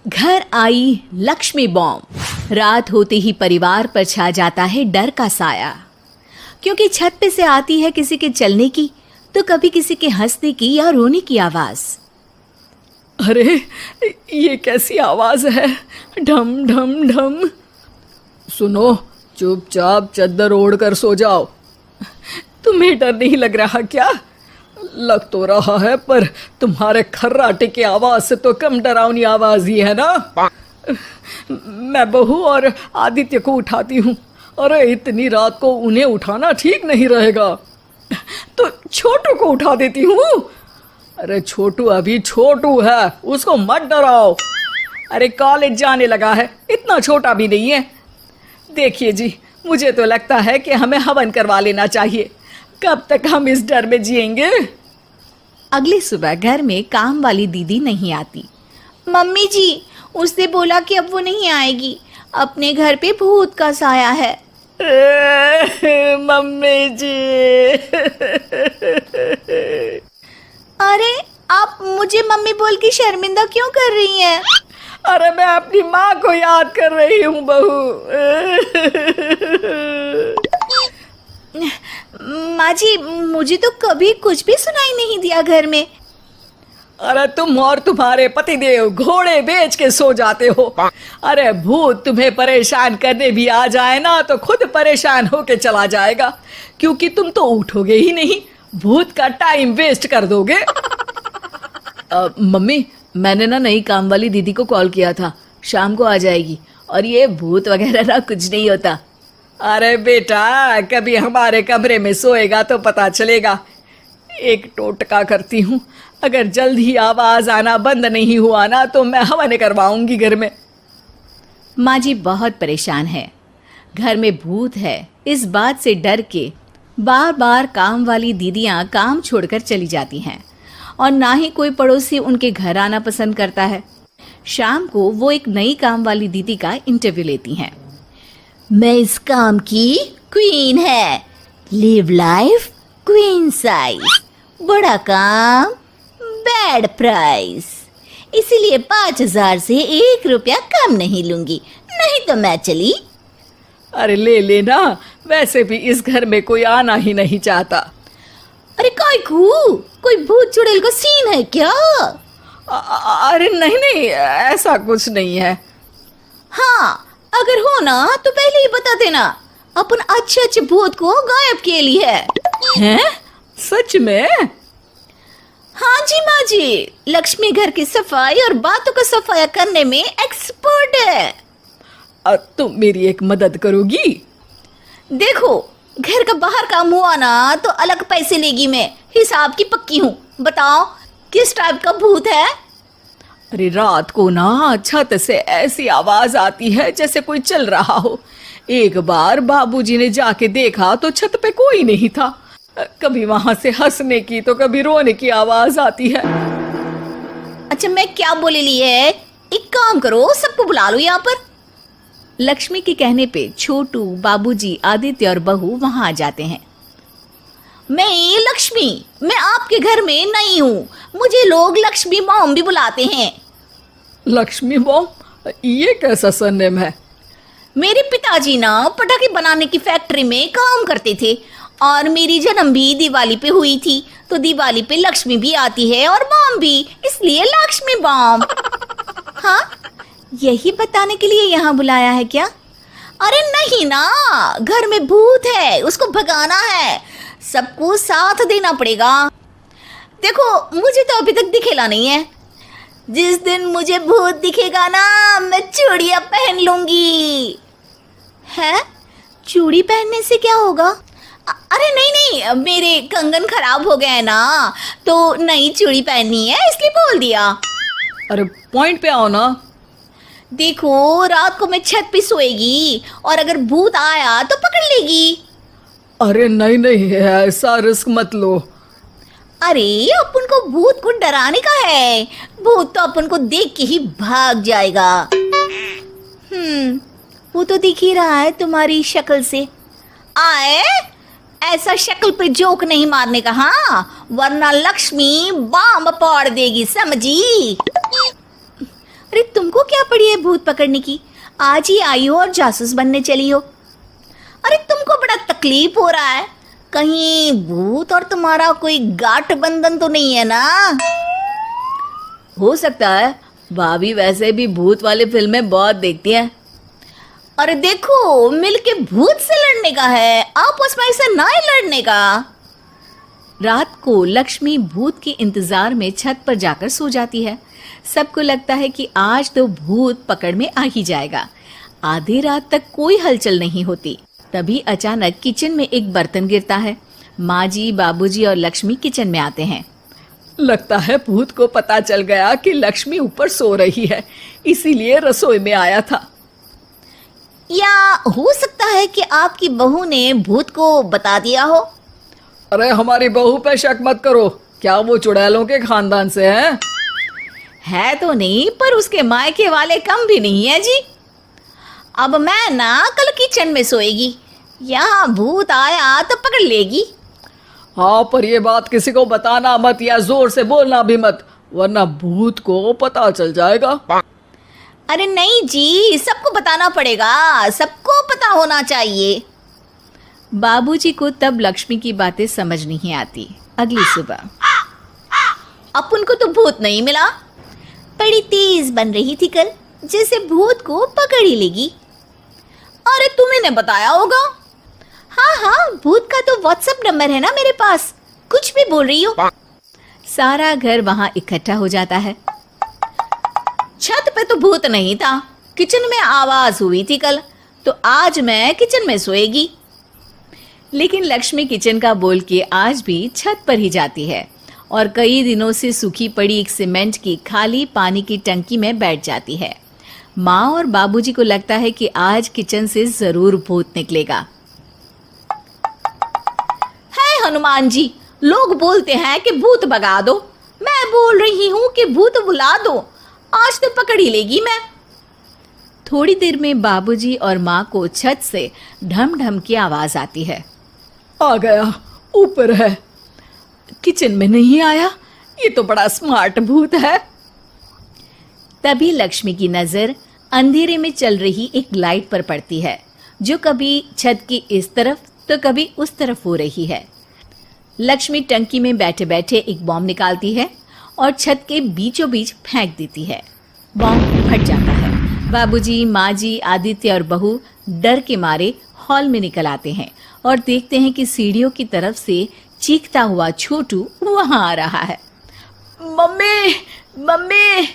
घर आई लक्ष्मी बॉम्ब। रात होते ही परिवार पर छा जाता है डर का साया, क्योंकि छत पे से आती है किसी के चलने की तो कभी किसी के हंसने की या रोने की आवाज। अरे ये कैसी आवाज है? ढम ढम ढम। सुनो, चुपचाप चद्दर ओढ़ कर सो जाओ। तुम्हें डर नहीं लग रहा क्या? लग तो रहा है, पर तुम्हारे खर्राटे की आवाज से तो कम डरावनी आवाज ही है ना। मैं बहू और आदित्य को उठाती हूँ। अरे इतनी रात को उन्हें उठाना ठीक नहीं रहेगा, तो छोटू को उठा देती हूँ। अरे छोटू अभी छोटू है, उसको मत डराओ। अरे कॉलेज जाने लगा है, इतना छोटा भी नहीं है। देखिए जी, मुझे तो लगता है कि हमें हवन करवा लेना चाहिए। कब तक हम इस डर में जिएंगे? अगली सुबह घर में काम वाली दीदी नहीं आती। मम्मी जी, उसने बोला कि अब वो नहीं आएगी, अपने घर पे भूत का साया है। मम्मी जी। अरे आप मुझे मम्मी बोल के शर्मिंदा क्यों कर रही हैं? अरे मैं अपनी माँ को याद कर रही हूँ बहू। माँ जी, मुझे तो कभी कुछ भी सुनाई नहीं दिया घर में। अरे तुम और तुम्हारे पतिदेव घोड़े बेच के सो जाते हो। अरे भूत तुम्हें परेशान करने भी आ जाए ना तो खुद परेशान होके चला जाएगा, क्योंकि तुम तो उठोगे ही नहीं, भूत का टाइम वेस्ट कर दोगे। मम्मी, मैंने ना नई काम वाली दीदी को कॉल किया था, शाम को आ जाएगी, और ये भूत वगैरह ना कुछ नहीं होता। अरे बेटा, कभी हमारे कमरे में सोएगा तो पता चलेगा। एक टोटका करती हूँ, अगर जल्द ही आवाज आना बंद नहीं हुआ ना तो मैं हवन करवाऊंगी घर में। माँ जी बहुत परेशान है, घर में भूत है इस बात से डर के बार बार काम वाली दीदियाँ काम छोड़कर चली जाती हैं, और ना ही कोई पड़ोसी उनके घर आना पसंद करता है। शाम को वो एक नई काम वाली दीदी का इंटरव्यू लेती हैं। मैं इस काम की क्वीन है, लिव लाइफ क्वीन साइज, बड़ा काम बैड प्राइस, इसीलिए 5,000 से 1 रुपया कम नहीं लूंगी, नहीं तो मैं चली। अरे ले लेना, वैसे भी इस घर में कोई आना ही नहीं चाहता। अरे कोई भूत चुड़ैल का सीन है क्या? अरे नहीं नहीं, ऐसा कुछ नहीं है। हाँ, अगर हो ना तो पहले ही बता देना, अपन अच्छे अच्छे भूत को गायब किए लिए हैं? सच में? हाँ जी माँ जी, लक्ष्मी घर की सफाई और बातों का सफाया करने में एक्सपर्ट है। तुम मेरी एक मदद करोगी? देखो, घर का बाहर काम हुआ ना तो अलग पैसे लेगी, मैं हिसाब की पक्की हूँ। बताओ किस टाइप का भूत है? अरे रात को ना छत से ऐसी आवाज आती है जैसे कोई चल रहा हो। एक बार बाबूजी ने जाके देखा तो छत पे कोई नहीं था। कभी वहां से हंसने की तो कभी रोने की आवाज आती है। अच्छा, मैं क्या बोले ली है, एक काम करो, सबको बुला लो यहाँ पर। लक्ष्मी के कहने पे छोटू, बाबूजी, आदित्य और बहू वहां आ जाते हैं। मैं लक्ष्मी, मैं आपके घर में नई हूँ, मुझे लोग लक्ष्मी मॉम भी बुलाते हैं। लक्ष्मी मॉम? ये कैसा सरनेम है? मेरे पिताजी ना पटाखे बनाने की फैक्ट्री में काम करते थे, और मेरी जन्म भी दिवाली पे हुई थी, तो दिवाली पे लक्ष्मी भी आती है और मॉम भी, इसलिए लक्ष्मी मॉम। हाँ, यही बताने के लिए यहाँ बुलाया है क्या? अरे नहीं ना, घर में भूत है, उसको भगाना है, सबको साथ देना पड़ेगा। देखो, मुझे तो अभी तक दिखेला नहीं है, जिस दिन मुझे भूत दिखेगा ना मैं चूड़ियाँ पहन लूंगी। है? चूड़ी पहनने से क्या होगा? अरे नहीं, मेरे कंगन खराब हो गए हैं ना, तो नई चूड़ी पहननी है इसलिए बोल दिया। अरे पॉइंट पे आओ ना। देखो, रात को मैं छत पे सोएगी और अगर भूत आया तो पकड़ लेगी। अरे नहीं नहीं, ऐसा रिस्क मत लो। अरे अपन को भूत को डराने का है, भूत तो अपन को देख के ही भाग जाएगा। वो तो दिख ही रहा है तुम्हारी शक्ल से। आए, ऐसा शक्ल पे जोक नहीं मारने का, हाँ, वरना लक्ष्मी बॉम्ब फोड़ देगी, समझी? अरे तुमको क्या पड़ी है भूत पकड़ने की? आज ही आई हो और जासूस बनने चली हो। अरे तुमको बड़ा तकलीफ हो रहा है, कहीं भूत और तुम्हारा कोई गांठ बंधन तो नहीं है ना? हो सकता है, भाभी वैसे भी भूत वाली फिल्में बहुत देखती हैं। अरे देखो, मिलके भूत से लड़ने का है, आपस में ऐसे ना ही लड़ने का। रात को लक्ष्मी भूत के इंतजार में छत पर जाकर सो जाती है। सबको लगता है कि आज तो भूत पकड़ में आ ही जाएगा। आधी रात तक कोई हलचल नहीं होती। तभी अचानक किचन में एक बर्तन गिरता है। माँ जी, बाबूजी और लक्ष्मी किचन में आते हैं। लगता है भूत को पता चल गया कि लक्ष्मी ऊपर सो रही है, इसीलिए रसोई में आया था। या हो सकता है कि आपकी बहू ने भूत को बता दिया हो। अरे हमारी बहू पे शक मत करो, क्या वो चुड़ैलों के खानदान से है तो नहीं, पर उसके मायके वाले कम भी नहीं है जी। अब मैं ना कल किचन में सोएगी, यहाँ भूत आया तो पकड़ लेगी। हाँ, पर ये बात किसी को बताना मत या जोर से बोलना भी मत, वरना भूत को पता चल जाएगा। अरे नहीं जी, सबको बताना पड़ेगा, सबको पता होना चाहिए। बाबूजी को तब लक्ष्मी की बातें समझ नहीं आती। अगली सुबह अपन को तो भूत नहीं मिला, बड़ी तेज बन रही थी कल, जैसे भूत को पकड़ ही लेगी। अरे तुम्हें ने बताया होगा। हाँ हाँ, भूत का तो व्हाट्सएप नंबर है ना मेरे पास, कुछ भी बोल रही हो। सारा घर वहां इकट्ठा हो जाता है। छत पे तो भूत नहीं था, किचन में आवाज हुई थी कल, तो आज मैं किचन में सोएगी। लेकिन लक्ष्मी किचन का बोल के आज भी छत पर ही जाती है और कई दिनों से सूखी पड़ी एक सीमेंट की खाली पानी की टंकी में बैठ जाती है। माँ और बाबूजी को लगता है कि आज किचन से जरूर भूत निकलेगा। है हनुमान जी, लोग बोलते हैं कि भूत भगा दो, मैं बोल रही हूँ कि भूत बुला दो, आज तो पकड़ ही लेगी मैं। थोड़ी देर में बाबूजी और माँ को छत से ढम ढम की आवाज आती है। आ गया, ऊपर है, किचन में नहीं आया, ये तो बड़ा स्मार्ट भूत है। तभी लक्ष्मी की नजर अंधेरे में चल रही एक लाइट पर पड़ती है, जो कभी छत की इस तरफ तो कभी उस तरफ हो रही है। लक्ष्मी टंकी में बैठे बैठे एक बॉम्ब निकालती है और छत के बीचों बीच फेंक देती है। बॉम्ब फट जाता है। बाबूजी, माँ जी, आदित्य और बहू डर के मारे हॉल में निकल आते हैं और देखते हैं कि सीढ़ियों की तरफ से चीखता हुआ छोटू वहां आ रहा है। Mummy, mummy!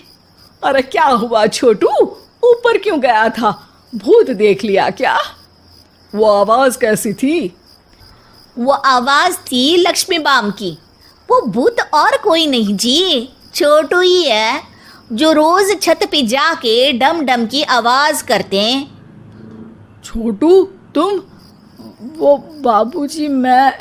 अरे क्या हुआ छोटू, ऊपर क्यों गया था? भूत देख लिया क्या? वो आवाज कैसी थी? वो आवाज थी लक्ष्मी बाम की। वो भूत और कोई नहीं जी, छोटू ही है, जो रोज छत पे जाके डम डम की आवाज करते हैं। छोटू तुम? वो बाबूजी मैं।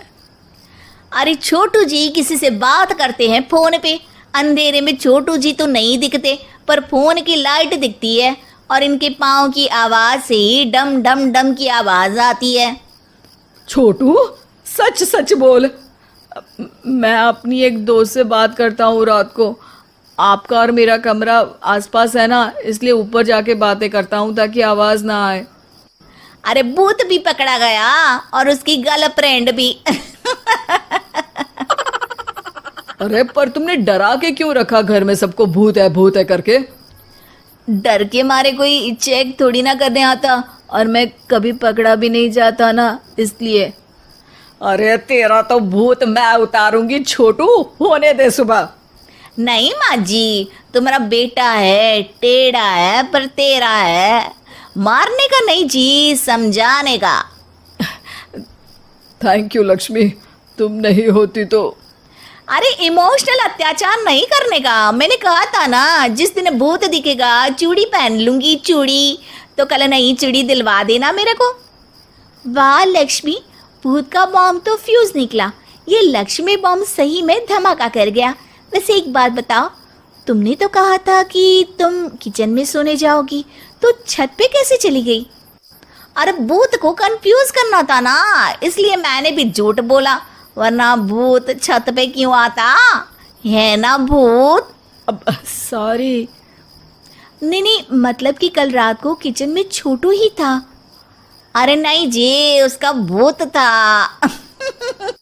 अरे छोटू जी किसी से बात करते हैं फोन पे, अंधेरे में छोटू जी तो नहीं दिखते, पर फोन की लाइट दिखती है और इनके पाँव की आवाज से ही डम डम डम की आवाज आती है। छोटू सच सच बोल। मैं अपनी एक दोस्त से बात करता हूँ रात को, आपका और मेरा कमरा आसपास है ना, इसलिए ऊपर जाके बातें करता हूँ ताकि आवाज ना आए। अरे भूत भी पकड़ा गया और उसकी गर्लफ्रेंड भी। अरे पर तुमने डरा के क्यों रखा घर में सबको भूत है करके? डर के मारे कोई चेक थोड़ी ना करने आता, और मैं कभी पकड़ा भी नहीं जाता ना, इसलिए। अरे तेरा तो भूत मैं उतारूंगी छोटू, होने दे सुबह। नहीं माँ जी, तुम्हारा बेटा है, टेढ़ा है पर तेरा है, मारने का नहीं जी, समझाने का। थैंक यू लक्ष्मी, तुम नहीं होती तो। अरे इमोशनल अत्याचार नहीं करने का, मैंने कहा था ना, जिस दिन भूत दिखेगा चूड़ी पहन लूंगी, चूड़ी तो कल नई चूड़ी दिलवा देना मेरे को। वाह लक्ष्मी, भूत का बॉम्ब तो फ्यूज निकला, ये लक्ष्मी बॉम्ब सही में धमाका कर गया। वैसे एक बात बताओ, तुमने तो कहा था कि तुम किचन में सोने जाओगी, तो छत पे कैसे चली गई? अरे भूत को कंफ्यूज करना था ना, इसलिए मैंने भी झूठ बोला, वरना भूत छत पे क्यों आता है ना भूत। अब सॉरी। नहीं नहीं, मतलब कि कल रात को किचन में छोटू ही था। अरे नहीं जी, उसका भूत था।